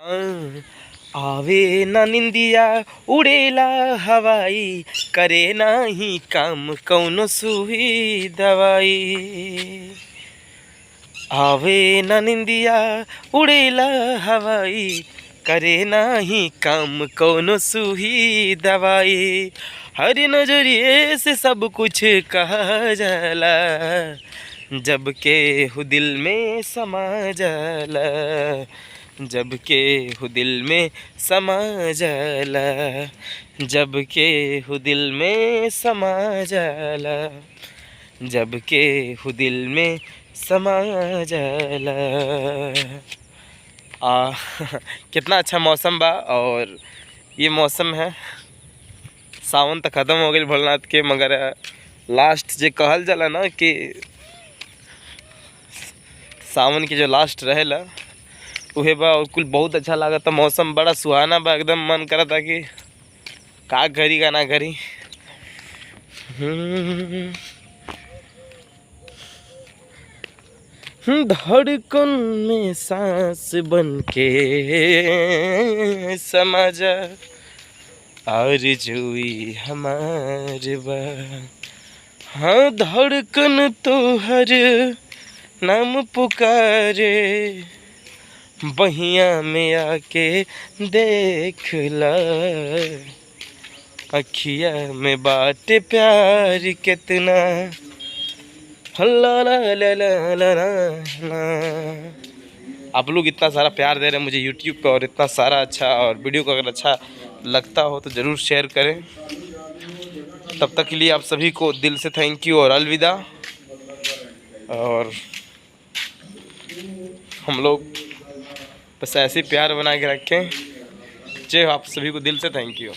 आवे ना निंदिया उड़ेला हवाई, करे नाही काम कौनो सुई दवाई। आवे ना निंदिया उड़ेला हवाई, करे नाही काम कौनो सुई दवाई। हर नजरिए से सब कुछ कहा जाला, जब के हु दिल में समा जाला, जब के हु दिल में समा जाला, जब के हु दिल में समा जाला, जब के हु दिल में समा जाला। कितना अच्छा मौसम बा। और ये मौसम है, सावन तो ख़त्म हो गई भोलेनाथ के, मगर लास्ट जे कहल जाला ना कि सावन के जो लास्ट रहेला उहे बा। और कुल बहुत अच्छा लगा था, मौसम बड़ा सुहाना बा, एकदम मन करा था कि का करी का ना करी। धड़कन में सांस बन के समा जा, आरज़ूई हमार बा। हाँ धड़कन तो हर नाम पुकारे, बहिया में आके देख ला, अखिया में बाटे प्यार कितना, ला ला ला ला ला ला। आप लोग इतना सारा प्यार दे रहे हैं मुझे यूट्यूब पे, और इतना सारा अच्छा, और वीडियो को अगर अच्छा लगता हो तो ज़रूर शेयर करें। तब तक के लिए आप सभी को दिल से थैंक यू और अलविदा। और हम लोग बस ऐसे प्यार बना के रखें। जय हो, आप सभी को दिल से थैंक यू।